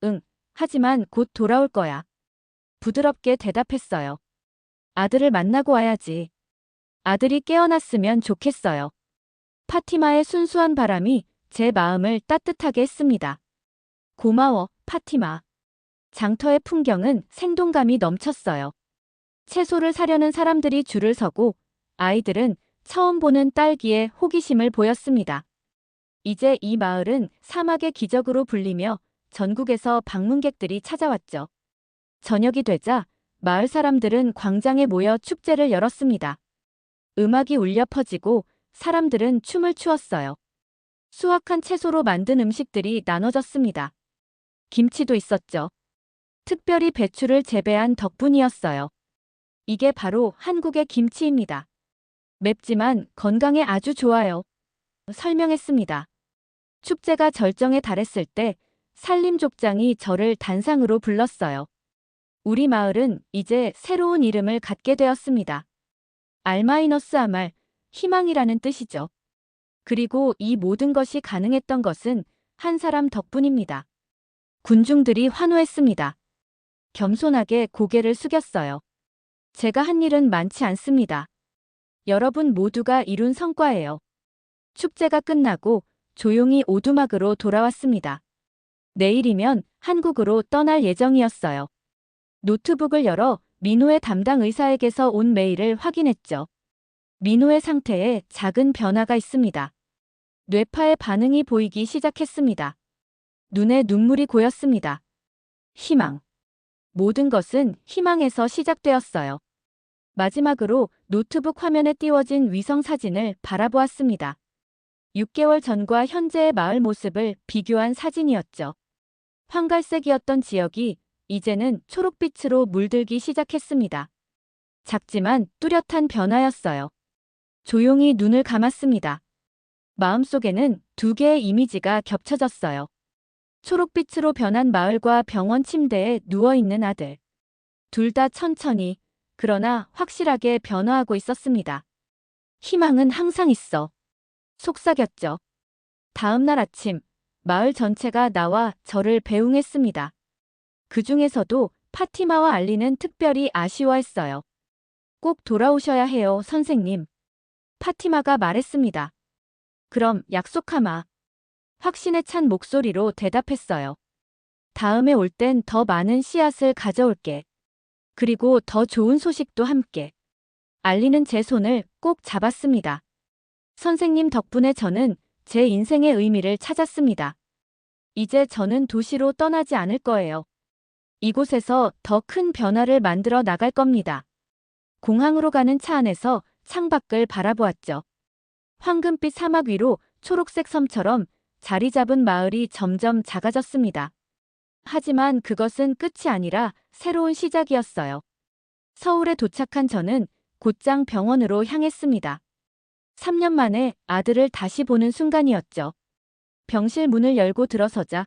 응, 하지만 곧 돌아올 거야. 부드럽게 대답했어요. 아들을 만나고 와야지. 아들이 깨어났으면 좋겠어요. 파티마의 순수한 바람이 제 마음을 따뜻하게 했습니다. 고마워, 파티마. 장터의 풍경은 생동감이 넘쳤어요. 채소를 사려는 사람들이 줄을 서고 아이들은 처음 보는 딸기에 호기심을 보였습니다. 이제 이 마을은 사막의 기적으로 불리며 전국에서 방문객들이 찾아왔죠. 저녁이 되자 마을 사람들은 광장에 모여 축제를 열었습니다. 음악이 울려 퍼지고 사람들은 춤을 추었어요. 수확한 채소로 만든 음식들이 나눠졌습니다. 김치도 있었죠. 특별히 배추를 재배한 덕분이었어요. 이게 바로 한국의 김치입니다. 맵지만 건강에 아주 좋아요. 설명했습니다. 축제가 절정에 달했을 때 산림족장이 저를 단상으로 불렀어요. 우리 마을은 이제 새로운 이름을 갖게 되었습니다. R-아말, 희망이라는 뜻이죠. 그리고 이 모든 것이 가능했던 것은 한 사람 덕분입니다. 군중들이 환호했습니다. 겸손하게 고개를 숙였어요. 제가 한 일은 많지 않습니다. 여러분 모두가 이룬 성과예요. 축제가 끝나고 조용히 오두막으로 돌아왔습니다. 내일이면 한국으로 떠날 예정이었어요. 노트북을 열어 민호의 담당 의사에게서 온 메일을 확인했죠. 민호의 상태에 작은 변화가 있습니다. 뇌파의 반응이 보이기 시작했습니다. 눈에 눈물이 고였습니다. 희망. 모든 것은 희망에서 시작되었어요. 마지막으로 노트북 화면에 띄워진 위성 사진을 바라보았습니다. 6개월 전과 현재의 마을 모습을 비교한 사진이었죠. 황갈색이었던 지역이 이제는 초록빛으로 물들기 시작했습니다. 작지만 뚜렷한 변화였어요. 조용히 눈을 감았습니다. 마음속에는 두 개의 이미지가 겹쳐졌어요. 초록빛으로 변한 마을과 병원 침대에 누워있는 아들. 둘 다 천천히, 그러나 확실하게 변화하고 있었습니다. 희망은 항상 있어. 속삭였죠. 다음 날 아침, 마을 전체가 나와 저를 배웅했습니다. 그 중에서도 파티마와 알리는 특별히 아쉬워했어요. 꼭 돌아오셔야 해요, 선생님. 파티마가 말했습니다. 그럼 약속하마. 확신에 찬 목소리로 대답했어요. 다음에 올 땐 더 많은 씨앗을 가져올게. 그리고 더 좋은 소식도 함께. 알리는 제 손을 꼭 잡았습니다. 선생님 덕분에 저는 제 인생의 의미를 찾았습니다. 이제 저는 도시로 떠나지 않을 거예요. 이곳에서 더 큰 변화를 만들어 나갈 겁니다. 공항으로 가는 차 안에서 창밖을 바라보았죠. 황금빛 사막 위로 초록색 섬처럼 자리 잡은 마을이 점점 작아졌습니다. 하지만 그것은 끝이 아니라 새로운 시작이었어요. 서울에 도착한 저는 곧장 병원으로 향했습니다. 3년 만에 아들을 다시 보는 순간이었죠. 병실 문을 열고 들어서자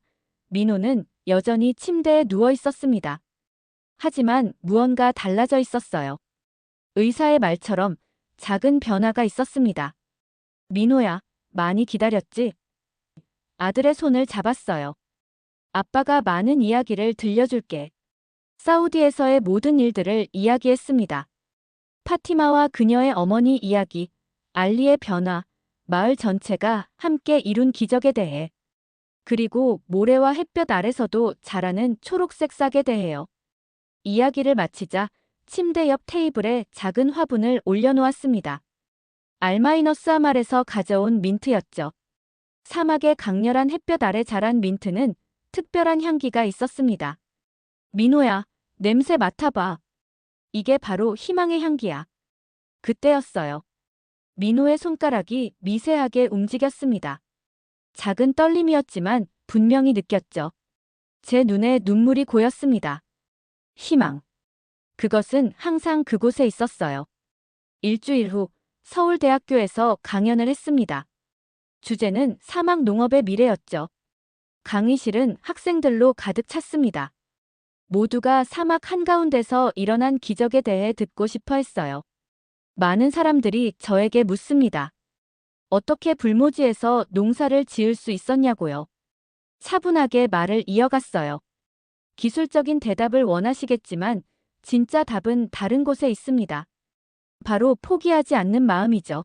민호는 여전히 침대에 누워 있었습니다. 하지만 무언가 달라져 있었어요. 의사의 말처럼 작은 변화가 있었습니다. 민호야, 많이 기다렸지? 아들의 손을 잡았어요. 아빠가 많은 이야기를 들려줄게. 사우디에서의 모든 일들을 이야기했습니다. 파티마와 그녀의 어머니 이야기, 알리의 변화, 마을 전체가 함께 이룬 기적에 대해, 그리고 모래와 햇볕 아래서도 자라는 초록색 싹에 대해요. 이야기를 마치자 침대 옆 테이블에 작은 화분을 올려놓았습니다. 알마이너스 아말에서 가져온 민트였죠. 사막의 강렬한 햇볕 아래 자란 민트는 특별한 향기가 있었습니다. 민호야, 냄새 맡아봐. 이게 바로 희망의 향기야. 그때였어요. 민호의 손가락이 미세하게 움직였습니다. 작은 떨림이었지만 분명히 느꼈죠. 제 눈에 눈물이 고였습니다. 희망. 그것은 항상 그곳에 있었어요. 일주일 후 서울대학교에서 강연을 했습니다. 주제는 사막 농업의 미래였죠. 강의실은 학생들로 가득 찼습니다. 모두가 사막 한가운데서 일어난 기적에 대해 듣고 싶어 했어요. 많은 사람들이 저에게 묻습니다. 어떻게 불모지에서 농사를 지을 수 있었냐고요. 차분하게 말을 이어갔어요. 기술적인 대답을 원하시겠지만 진짜 답은 다른 곳에 있습니다. 바로 포기하지 않는 마음이죠.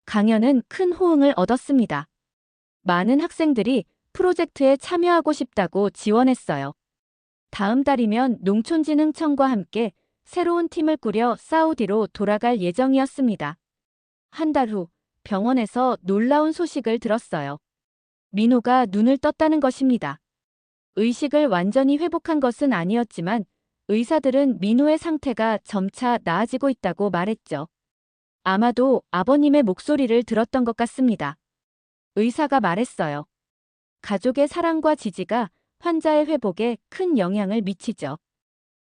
강연은 큰 호응을 얻었습니다. 많은 학생들이 프로젝트에 참여하고 싶다고 지원했어요. 다음 달이면 농촌진흥청과 함께 새로운 팀을 꾸려 사우디로 돌아갈 예정이었습니다. 한 달 후 병원에서 놀라운 소식을 들었어요. 민호가 눈을 떴다는 것입니다. 의식을 완전히 회복한 것은 아니었지만 의사들은 민호의 상태가 점차 나아지고 있다고 말했죠. 아마도 아버님의 목소리를 들었던 것 같습니다. 의사가 말했어요. 가족의 사랑과 지지가 환자의 회복에 큰 영향을 미치죠.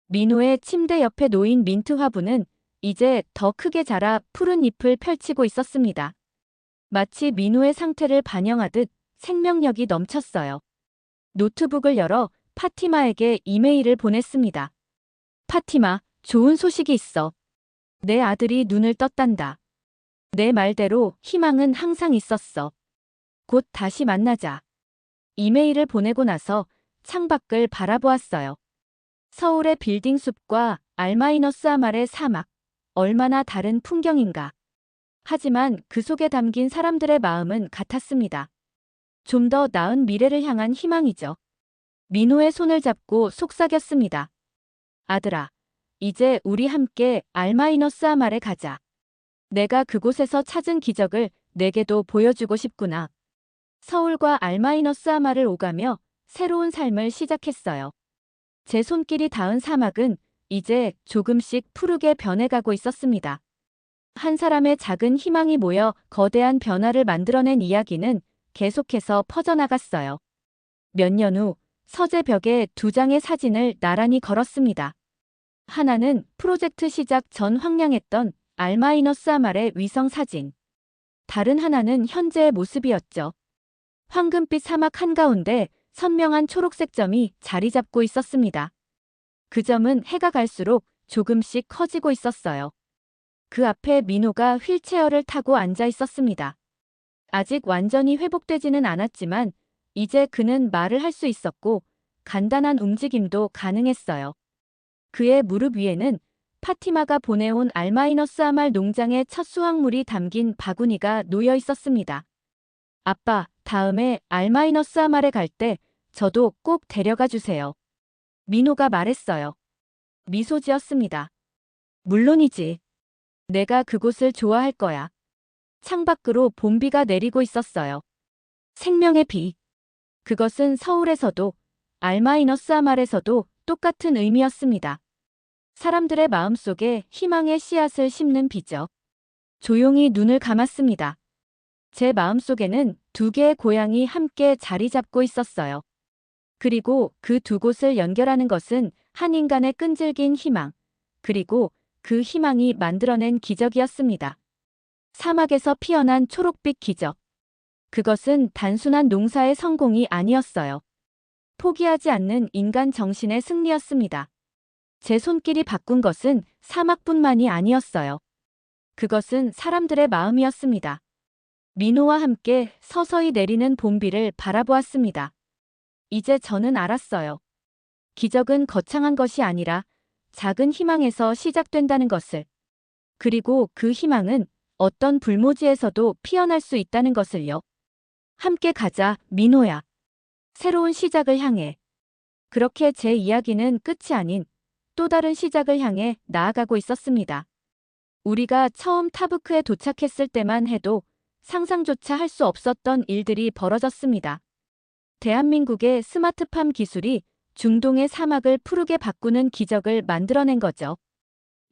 민호의 침대 옆에 놓인 민트 화분은 이제 더 크게 자라 푸른 잎을 펼치고 있었습니다. 마치 민호의 상태를 반영하듯 생명력이 넘쳤어요. 노트북을 열어 파티마에게 이메일을 보냈습니다. 파티마, 좋은 소식이 있어. 내 아들이 눈을 떴단다. 내 말대로 희망은 항상 있었어. 곧 다시 만나자. 이메일을 보내고 나서 창밖을 바라보았어요. 서울의 빌딩 숲과 알마이너스 아말의 사막, 얼마나 다른 풍경인가. 하지만 그 속에 담긴 사람들의 마음은 같았습니다. 좀 더 나은 미래를 향한 희망이죠. 민호의 손을 잡고 속삭였습니다. 아들아, 이제 우리 함께 알마이너스 아말에 가자. 내가 그곳에서 찾은 기적을 내게도 보여주고 싶구나. 서울과 알마이너스 아말을 오가며 새로운 삶을 시작했어요. 제 손길이 닿은 사막은 이제 조금씩 푸르게 변해가고 있었습니다. 한 사람의 작은 희망이 모여 거대한 변화를 만들어낸 이야기는 계속해서 퍼져나갔어요. 몇 년 후 서재 벽에 2장의 사진을 나란히 걸었습니다. 하나는 프로젝트 시작 전 황량했던 알마이너스 아말의 위성 사진. 다른 하나는 현재의 모습이었죠. 황금빛 사막 한가운데 선명한 초록색 점이 자리 잡고 있었습니다. 그 점은 해가 갈수록 조금씩 커지고 있었어요. 그 앞에 민호가 휠체어를 타고 앉아 있었습니다. 아직 완전히 회복되지는 않았지만 이제 그는 말을 할 수 있었고 간단한 움직임도 가능했어요. 그의 무릎 위에는 파티마가 보내온 알마이너스 아말 농장의 첫 수확물이 담긴 바구니가 놓여 있었습니다. 아빠, 다음에 알마이너스 아말에 갈 때 저도 꼭 데려가 주세요. 민호가 말했어요. 미소 지었습니다. 물론이지. 내가 그곳을 좋아할 거야. 창밖으로 봄비가 내리고 있었어요. 생명의 비. 그것은 서울에서도 알마이너스 아말에서도 똑같은 의미였습니다. 사람들의 마음속에 희망의 씨앗을 심는 비죠. 조용히 눈을 감았습니다. 제 마음속에는 2개의 고향이 함께 자리 잡고 있었어요. 그리고 그 2곳을 연결하는 것은 한 인간의 끈질긴 희망, 그리고 그 희망이 만들어낸 기적이었습니다. 사막에서 피어난 초록빛 기적. 그것은 단순한 농사의 성공이 아니었어요. 포기하지 않는 인간 정신의 승리였습니다. 제 손길이 바꾼 것은 사막뿐만이 아니었어요. 그것은 사람들의 마음이었습니다. 민호와 함께 서서히 내리는 봄비를 바라보았습니다. 이제 저는 알았어요. 기적은 거창한 것이 아니라 작은 희망에서 시작된다는 것을. 그리고 그 희망은 어떤 불모지에서도 피어날 수 있다는 것을요. 함께 가자, 민호야. 새로운 시작을 향해. 그렇게 제 이야기는 끝이 아닌 또 다른 시작을 향해 나아가고 있었습니다. 우리가 처음 타부크에 도착했을 때만 해도 상상조차 할 수 없었던 일들이 벌어졌습니다. 대한민국의 스마트팜 기술이 중동의 사막을 푸르게 바꾸는 기적을 만들어낸 거죠.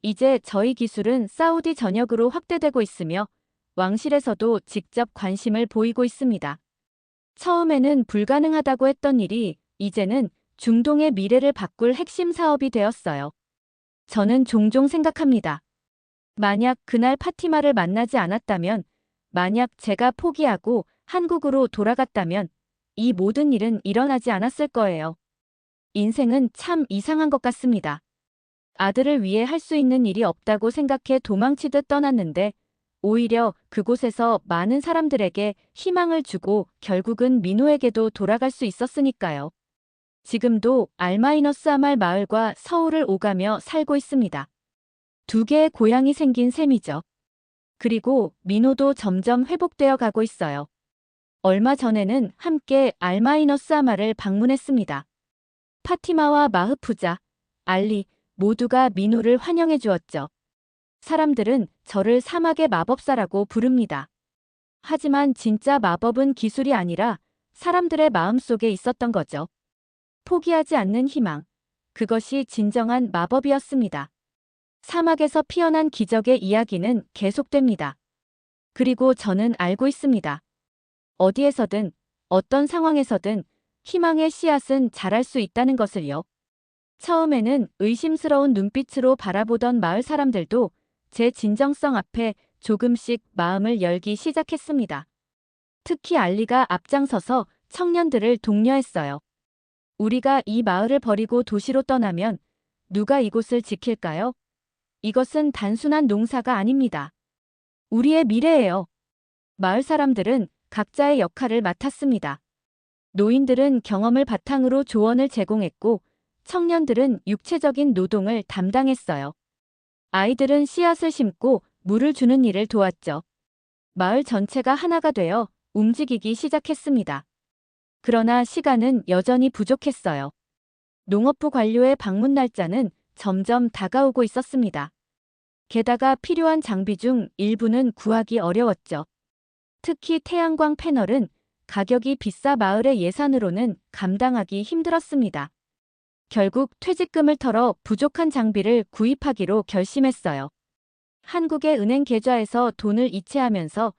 이제 저희 기술은 사우디 전역으로 확대되고 있으며 왕실에서도 직접 관심을 보이고 있습니다. 처음에는 불가능하다고 했던 일이 이제는 중동의 미래를 바꿀 핵심 사업이 되었어요. 저는 종종 생각합니다. 만약 그날 파티마를 만나지 않았다면, 만약 제가 포기하고 한국으로 돌아갔다면 이 모든 일은 일어나지 않았을 거예요. 인생은 참 이상한 것 같습니다. 아들을 위해 할 수 있는 일이 없다고 생각해 도망치듯 떠났는데 오히려 그곳에서 많은 사람들에게 희망을 주고 결국은 민호에게도 돌아갈 수 있었으니까요. 지금도 알마이너스 아말 마을과 서울을 오가며 살고 있습니다. 두 개의 고향이 생긴 셈이죠. 그리고 민호도 점점 회복되어 가고 있어요. 얼마 전에는 함께 알마이너스 아말을 방문했습니다. 파티마와 마흐푸자, 알리 모두가 민호를 환영해 주었죠. 사람들은 저를 사막의 마법사라고 부릅니다. 하지만 진짜 마법은 기술이 아니라 사람들의 마음속에 있었던 거죠. 포기하지 않는 희망. 그것이 진정한 마법이었습니다. 사막에서 피어난 기적의 이야기는 계속됩니다. 그리고 저는 알고 있습니다. 어디에서든, 어떤 상황에서든 희망의 씨앗은 자랄 수 있다는 것을요. 처음에는 의심스러운 눈빛으로 바라보던 마을 사람들도 제 진정성 앞에 조금씩 마음을 열기 시작했습니다. 특히 알리가 앞장서서 청년들을 독려했어요. 우리가 이 마을을 버리고 도시로 떠나면 누가 이곳을 지킬까요? 이것은 단순한 농사가 아닙니다. 우리의 미래예요. 마을 사람들은 각자의 역할을 맡았습니다. 노인들은 경험을 바탕으로 조언을 제공했고 청년들은 육체적인 노동을 담당했어요. 아이들은 씨앗을 심고 물을 주는 일을 도왔죠. 마을 전체가 하나가 되어 움직이기 시작했습니다. 그러나 시간은 여전히 부족했어요. 농업부 관료의 방문 날짜는 점점 다가오고 있었습니다. 게다가 필요한 장비 중 일부는 구하기 어려웠죠. 특히 태양광 패널은 가격이 비싸 마을의 예산으로는 감당하기 힘들었습니다. 결국 퇴직금을 털어 부족한 장비를 구입하기로 결심했어요. 한국의 은행 계좌에서 돈을 이체하면서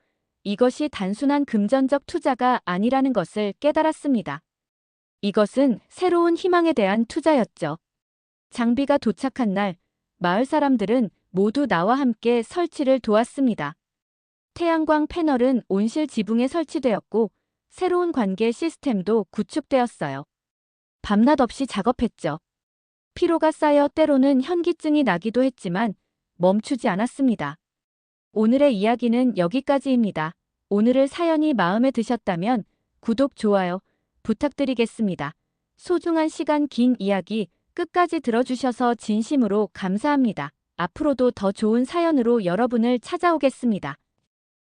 이것이 단순한 금전적 투자가 아니라는 것을 깨달았습니다. 이것은 새로운 희망에 대한 투자였죠. 장비가 도착한 날, 마을 사람들은 모두 나와 함께 설치를 도왔습니다. 태양광 패널은 온실 지붕에 설치되었고 새로운 관계 시스템도 구축되었어요. 밤낮 없이 작업했죠. 피로가 쌓여 때로는 현기증이 나기도 했지만 멈추지 않았습니다. 오늘의 이야기는 여기까지입니다. 오늘의 사연이 마음에 드셨다면 구독, 좋아요 부탁드리겠습니다. 소중한 시간, 긴 이야기 끝까지 들어주셔서 진심으로 감사합니다. 앞으로도 더 좋은 사연으로 여러분을 찾아오겠습니다.